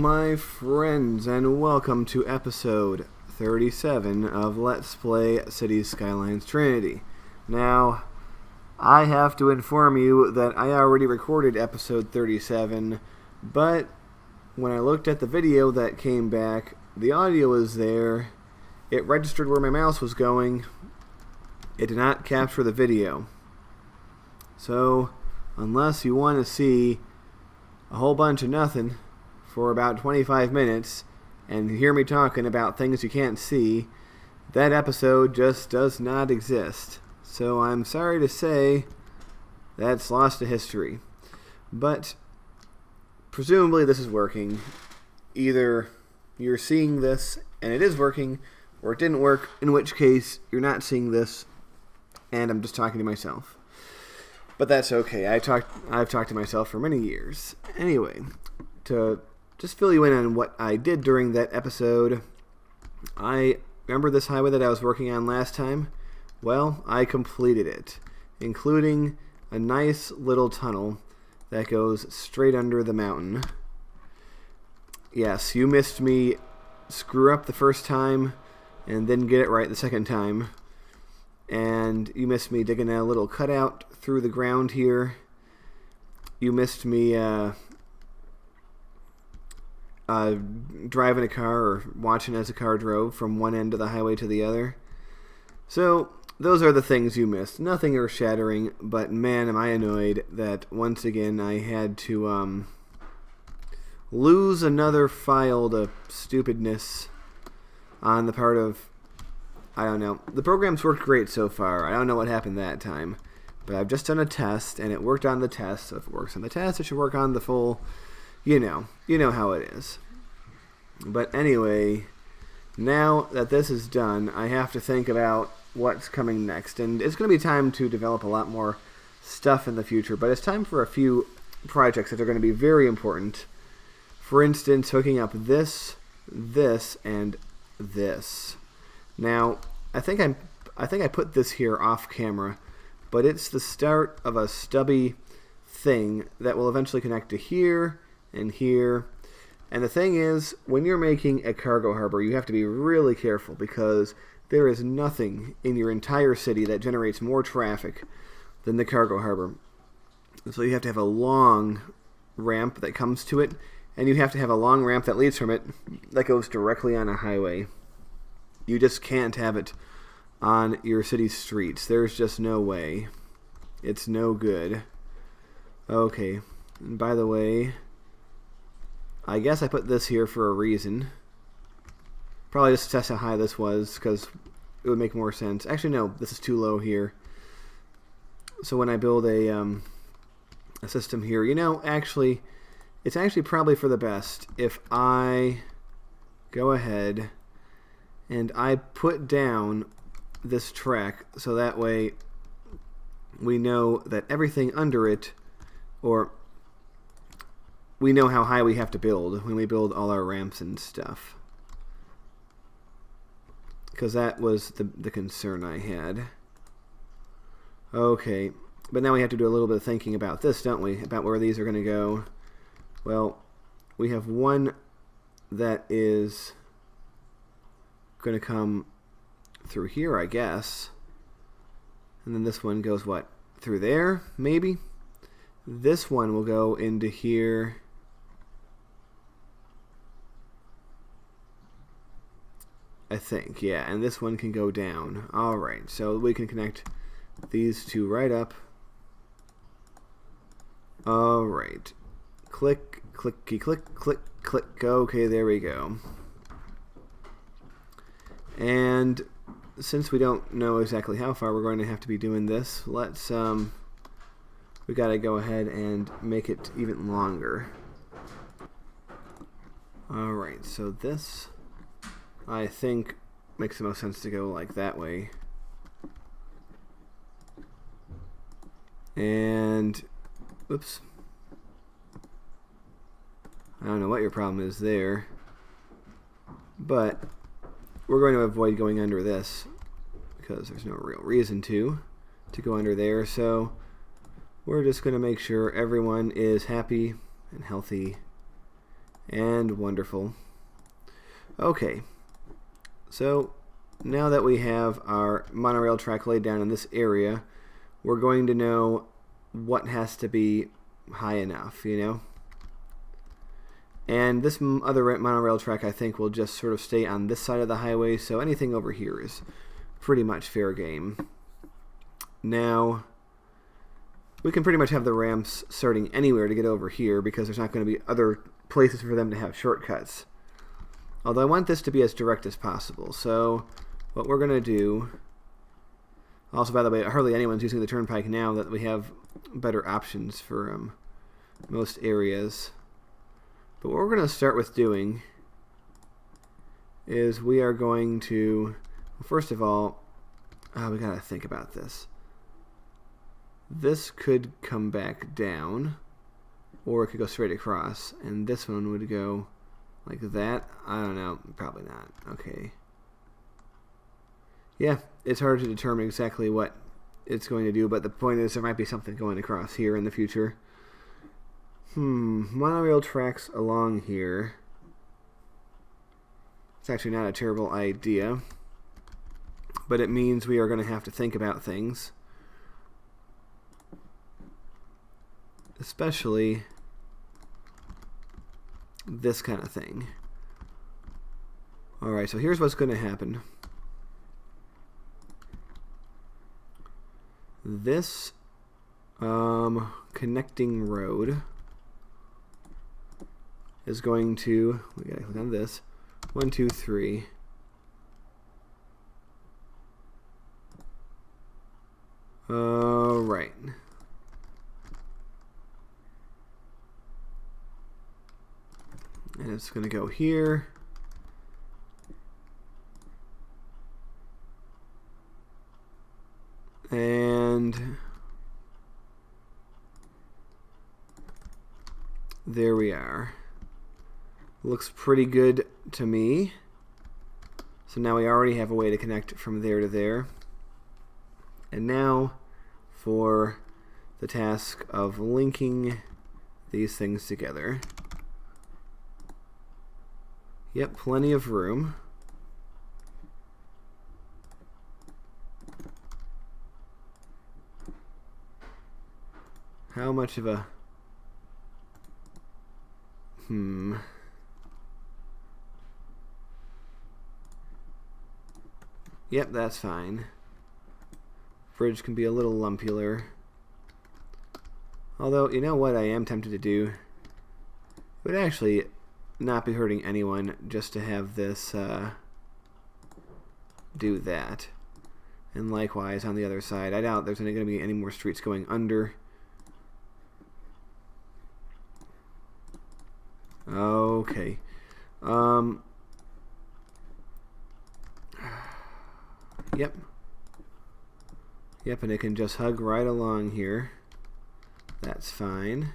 my friends, and welcome to episode 37 of Let's Play Cities Skylines Trinity. Now, I have to inform you that I already recorded episode 37, but when I looked at the video that came back, the audio was there, it registered where my mouse was going, it did not capture the video. So, unless you want to see a whole bunch of nothing for about 25 minutes and hear me talking about things you can't see, that episode just does not exist. So I'm sorry to say that's lost to history. But presumably this is working. Either you're seeing this and it is working, or it didn't work, in which case you're not seeing this and I'm just talking to myself. But that's okay. I've talked to myself for many years. Anyway, to just fill you in on what I did during that episode, I remember this highway that I was working on last time? Well, I completed it, including a nice little tunnel that goes straight under the mountain. Yes, you missed me screw up the first time and then get it right the second time. And you missed me digging a little cutout through the ground here. You missed me driving a car or watching as a car drove from one end of the highway to the other. So those are the things you missed. Nothing earth-shattering, but man, am I annoyed that once again I had to lose another file to stupidness on the part of, I don't know. The program's worked great so far. I don't know what happened that time. But I've just done a test, and it worked on the test. So if it works on the test, it should work on the full, you know how it is. But anyway, now that this is done, I have to think about what's coming next. And it's going to be time to develop a lot more stuff in the future. But it's time for a few projects that are going to be very important. For instance, hooking up this, and this. Now, I think I put this here off camera, but it's the start of a stubby thing that will eventually connect to here and here. And the thing is, when you're making a cargo harbor, you have to be really careful because there is nothing in your entire city that generates more traffic than the cargo harbor. So you have to have a long ramp that comes to it, and you have to have a long ramp that leads from it that goes directly on a highway. You just can't have it on your city's streets. There's just no way. It's no good. Okay. And by the way, I guess I put this here for a reason. Probably just to test how high this was, because it would make more sense. Actually, no. This is too low here. So when I build a system here, actually, it's actually probably for the best if I go ahead and I put down this track so that way we know that everything under it, or we know how high we have to build when we build all our ramps and stuff. Because that was the concern I had. Okay, but now we have to do a little bit of thinking about this, don't we? About where these are going to go. Well, we have one that is going to come through here, I guess. And then this one goes, what? Through there, maybe? This one will go into here. I think, yeah. And this one can go down. Alright, so we can connect these two right up. Alright. Click, clicky, click, click, click. Okay, there we go. And since we don't know exactly how far we're going to have to be doing this, let's we gotta go ahead and make it even longer. Alright, so this I think makes the most sense to go like that way. And oops. I don't know what your problem is there, but we're going to avoid going under this because there's no real reason to go under there. So we're just going to make sure everyone is happy and healthy And wonderful. Okay, so now that we have our monorail track laid down in this area, we're going to know what has to be high enough, you know? And this other monorail track, I think, will just sort of stay on this side of the highway, so anything over here is pretty much fair game. Now, we can pretty much have the ramps starting anywhere to get over here because there's not going to be other places for them to have shortcuts. Although I want this to be as direct as possible, so what we're going to do... Also, by the way, hardly anyone's using the turnpike now that we have better options for most areas. But what we're going to start with doing is we are going to... Well, first of all, we got to think about this. This could come back down, or it could go straight across, and this one would go like that. I don't know, probably not. Okay. Yeah, it's hard to determine exactly what it's going to do, but the point is there might be something going across here in the future. Monorail tracks along here. It's actually not a terrible idea, but it means we are going to have to think about things. Especially this kind of thing. Alright, so here's what's going to happen. This connecting road is going to, we gotta click on this, 1, 2, 3. Right. And it's going to go here. And there we are. Looks pretty good to me. So now we already have a way to connect from there to there. And now for the task of linking these things together. Yep, plenty of room. How much of a... Yep, that's fine. Bridge can be a little lumpular. Although, you know what I am tempted to do? It would actually not be hurting anyone just to have this do that. And likewise on the other side. I doubt there's going to be any more streets going under. Okay. Yep. Yep, and it can just hug right along here. That's fine.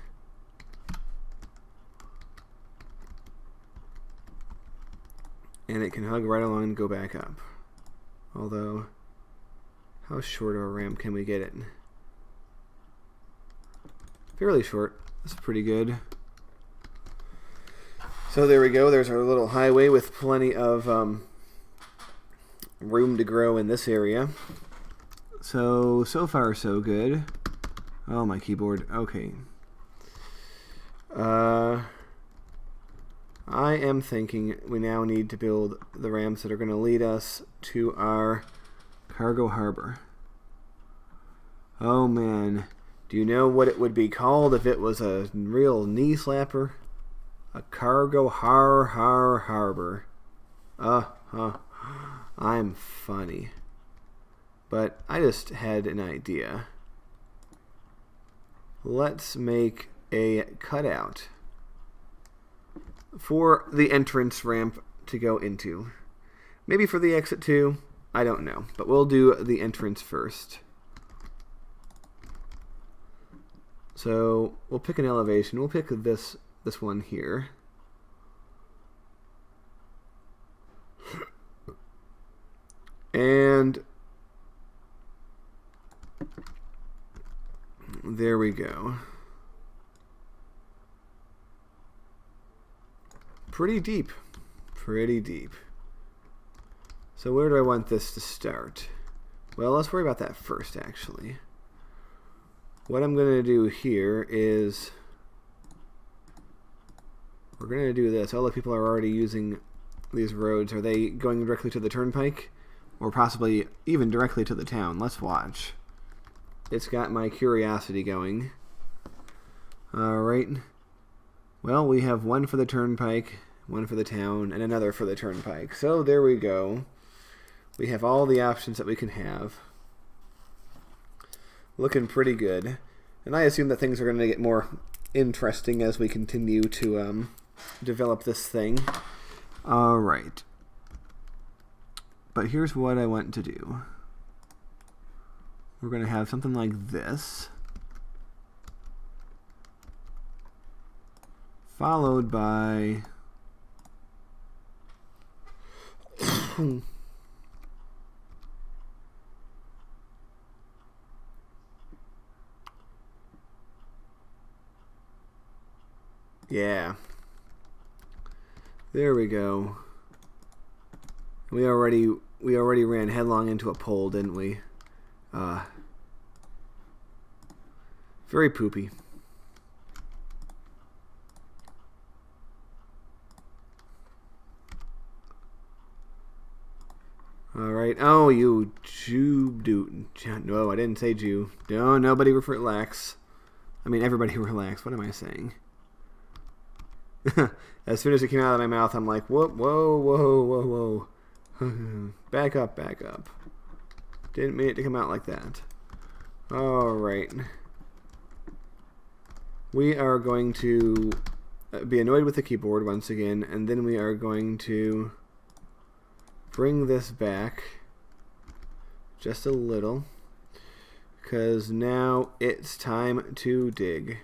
And it can hug right along and go back up. Although, how short of a ramp can we get it? Fairly short. That's pretty good. So there we go. There's our little highway with plenty of room to grow in this area. So far so good. Oh, my keyboard. Okay. I am thinking we now need to build the ramps that are going to lead us to our cargo harbor. Oh man, do you know what it would be called if it was a real knee slapper? A cargo harbor. I'm funny. But I just had an idea. Let's make a cutout for the entrance ramp to go into. Maybe for the exit too. I don't know. But we'll do the entrance first. So we'll pick an elevation. We'll pick this one here. And there we go. pretty deep. Pretty deep. So where do I want this to start? Well, let's worry about that first, actually. What I'm going to do here is we're going to do this. All the people are already using these roads. Are they going directly to the turnpike? Or possibly even directly to the town? Let's watch. It's got my curiosity going. Alright. Well, we have one for the turnpike, one for the town, and another for the turnpike. So there we go. We have all the options that we can have. Looking pretty good. And I assume that things are going to get more interesting as we continue to develop this thing. Alright. But here's what I want to do. We're going to have something like this. Followed by... Yeah. There we go. We already ran headlong into a pole, didn't we? Very poopy. Alright. Oh, you Jew dude. No, I didn't say Jew. No, nobody relax. I mean, everybody relax. What am I saying? As soon as it came out of my mouth, I'm like, whoa, whoa, whoa, whoa, whoa. Back up, back up. Didn't mean it to come out like that. Alright. We are going to be annoyed with the keyboard once again, and then we are going to bring this back just a little, because now it's time to dig.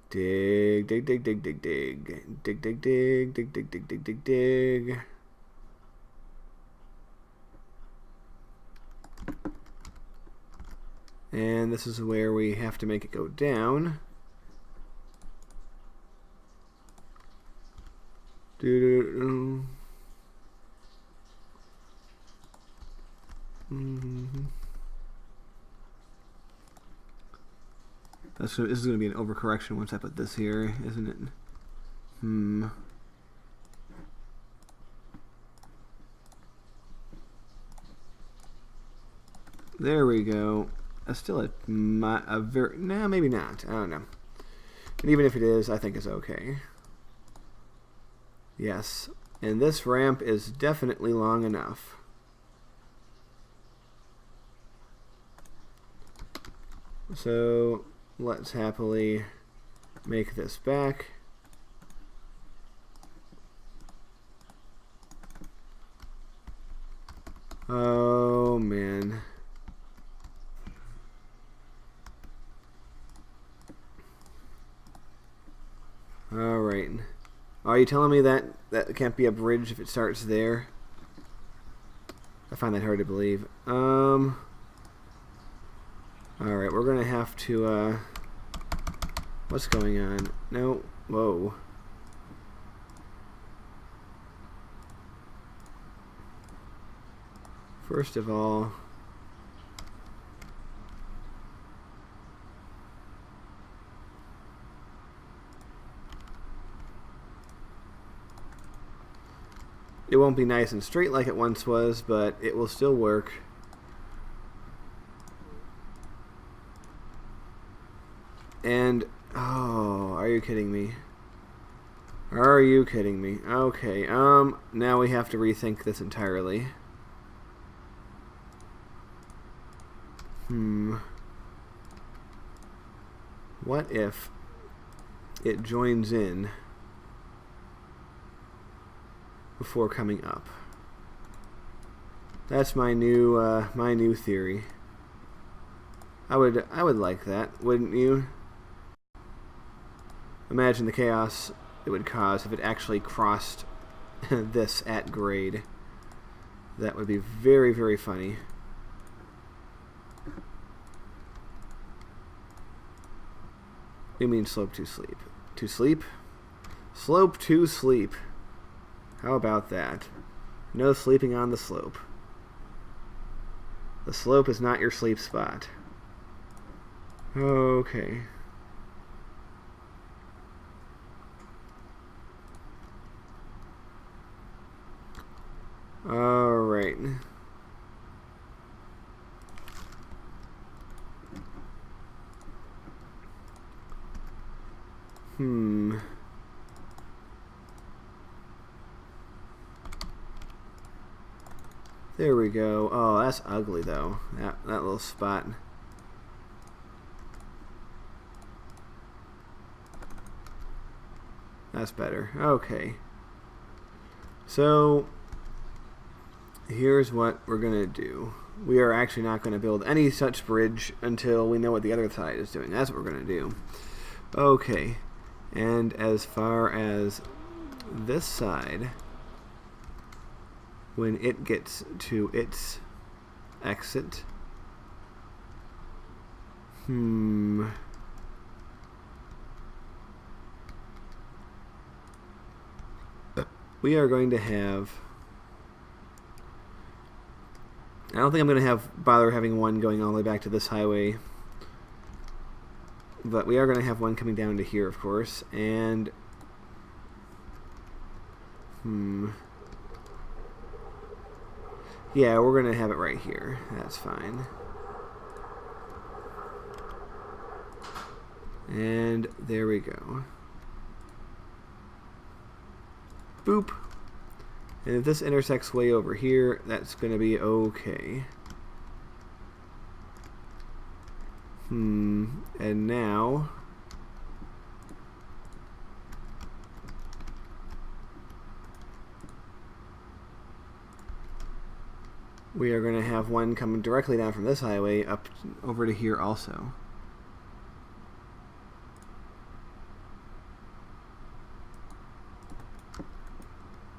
Dig, dig, dig, dig, dig, dig. Dig, dig, dig, dig, dig, dig, dig, dig, dig. And this is where we have to make it go down. Mm-hmm. This is going to be an overcorrection once I put this here, isn't it? There we go. Still a very... Nah, maybe not. I don't know. And even if it is, I think it's okay. Yes. And this ramp is definitely long enough. So let's happily make this back. Oh man. Alright. Are you telling me that that can't be a bridge if it starts there? I find that hard to believe. Alright, we're gonna have to, what's going on? No, whoa. First of all, it won't be nice and straight like it once was, but it will still work. And, oh, are you kidding me? Are you kidding me? Okay, now we have to rethink this entirely. What if it joins in before coming up? That's my new theory. I would like that, wouldn't you? Imagine the chaos it would cause if it actually crossed this at grade. That would be very, very funny. You mean slope to sleep? To sleep? Slope to sleep. How about that? No sleeping on the slope. The slope is not your sleep spot. Okay. Alright. There we go. Oh, that's ugly though. That little spot. That's better. Okay. So here's what we're gonna do. We are actually not going to build any such bridge until we know what the other side is doing. That's what we're going to do. Okay. And as far as this side, when it gets to its exit, we are going to have, I don't think I'm going to bother having one going all the way back to this highway, but we are going to have one coming down to here, of course, and yeah, we're going to have it right here. That's fine. And there we go. Boop. And if this intersects way over here, that's going to be okay. And now we are going to have one coming directly down from this highway up over to here also.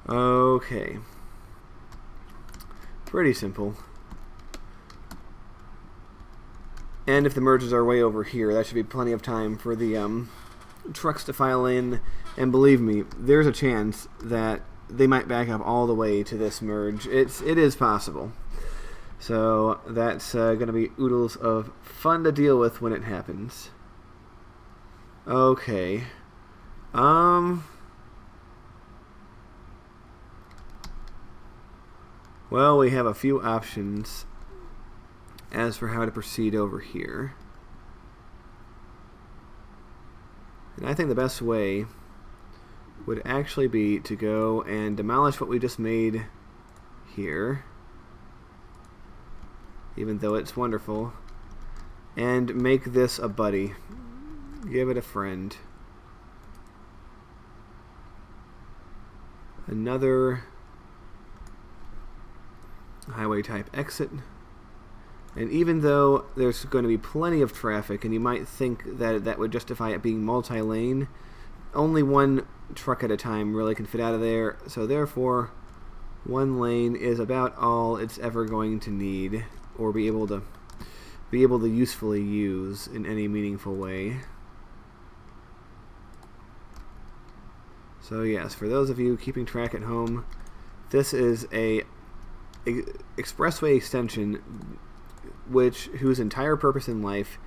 Okay. Pretty simple. And if the merges are way over here, that should be plenty of time for the trucks to file in. And believe me, there's a chance that they might back up all the way to this merge. It is possible. So that's going to be oodles of fun to deal with when it happens. Okay. Well, we have a few options as for how to proceed over here. And I think the best way would actually be to go and demolish what we just made here, even though it's wonderful, and make this a buddy. Give it a friend. Another highway type exit. And even though there's going to be plenty of traffic, and you might think that that would justify it being multi-lane, only one truck at a time really can fit out of there, so therefore one lane is about all it's ever going to need or be able to usefully use in any meaningful way. So yes, for those of you keeping track at home, this is a expressway extension whose entire purpose in life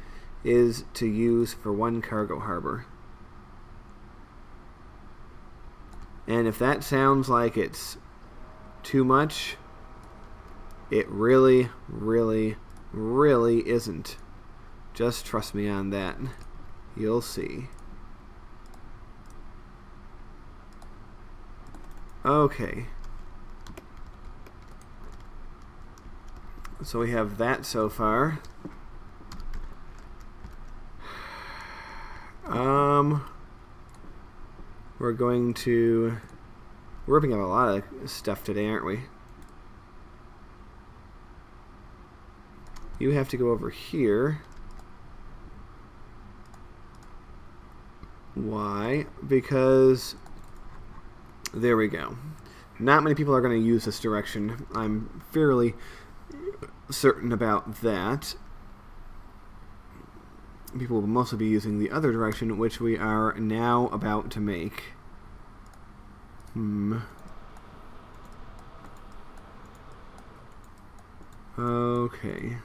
is to use for one cargo harbor. And if that sounds like it's too much, it really, really, really isn't. Just trust me on that. You'll see. Okay. So we have that so far. We're ripping up a lot of stuff today, aren't we? You have to go over here. Why? Because there we go. Not many people are going to use this direction. I'm fairly certain about that. People will mostly be using the other direction, which we are now about to make. Okay.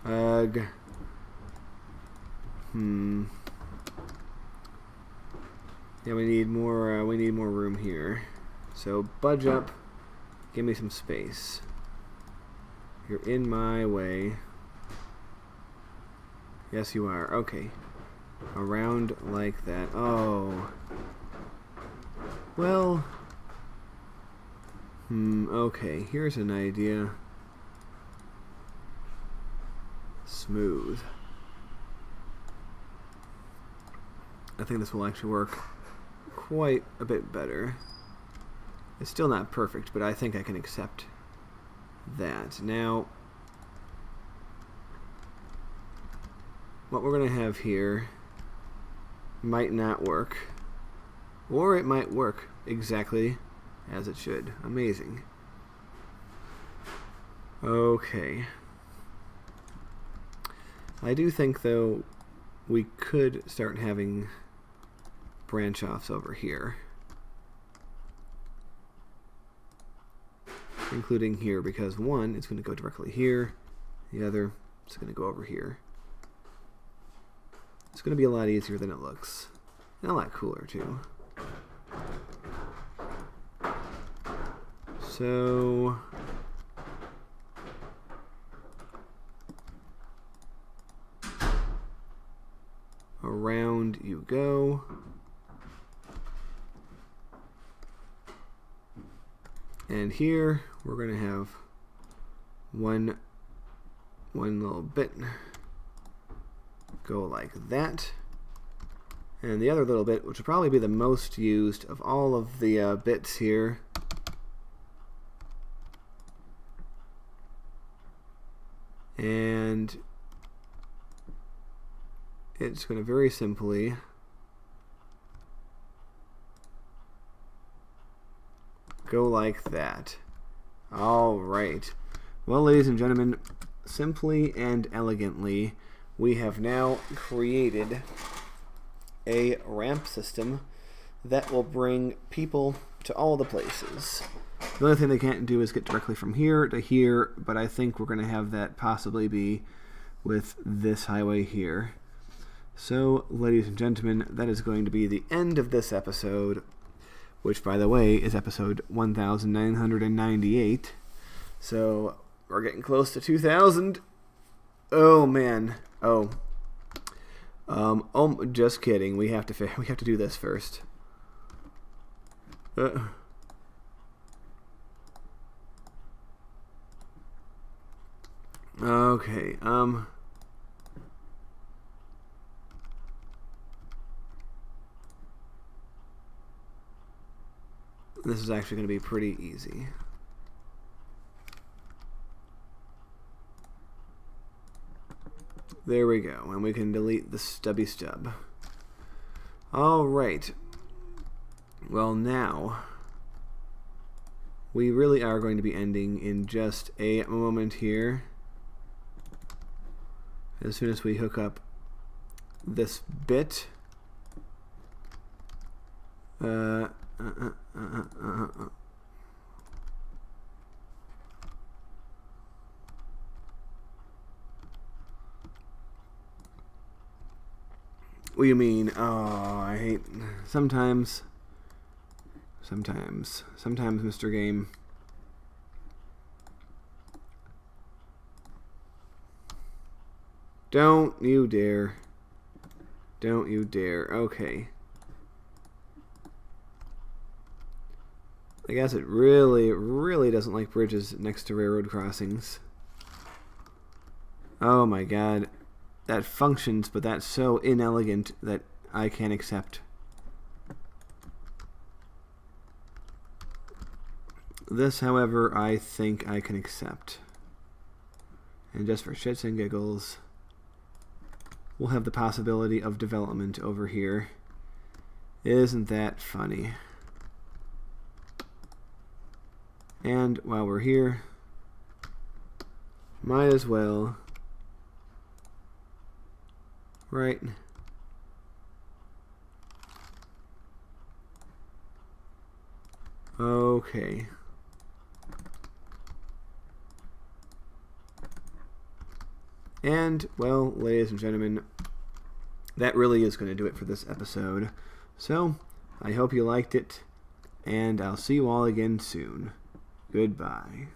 Ugh. Yeah, we need more room here. So budge up. Give me some space. You're in my way. Yes, you are. Okay. Around like that. Oh. Well. Okay. Here's an idea. Smooth. I think this will actually work quite a bit better. It's still not perfect, but I think I can accept that. Now, what we're going to have here might not work, or it might work exactly as it should. Amazing. Okay. I do think, though, we could start having branch-offs over here, including here, because one, it's going to go directly here, the other, it's going to go over here. It's going to be a lot easier than it looks, and a lot cooler, too. So around you go. And here we're going to have one little bit go like that. And the other little bit, which will probably be the most used of all of the bits here, and it's going to very simply go like that. All right. Well, ladies and gentlemen, simply and elegantly, we have now created a ramp system that will bring people to all the places. The only thing they can't do is get directly from here to here, but I think we're going to have that possibly be with this highway here. So, ladies and gentlemen, that is going to be the end of this episode, which, by the way, is episode 1998. So, we're getting close to 2000. Oh, man. Oh, just kidding. We have to do this first. Okay. This is actually going to be pretty easy. There we go, and we can delete the stubby stub. Alright. Well, now, we really are going to be ending in just a moment here. As soon as we hook up this bit. What do you mean? Oh, I hate... Sometimes, Mr. Game. Don't you dare. Don't you dare. Okay. I guess it really doesn't like bridges next to railroad crossings. Oh my god. That functions, but that's so inelegant that I can't accept. This, however, I think I can accept. And just for shits and giggles, we'll have the possibility of development over here. Isn't that funny? And while we're here, Might as well. Right. Okay. And, well, ladies and gentlemen, that really is going to do it for this episode. So, I hope you liked it, and I'll see you all again soon. Goodbye.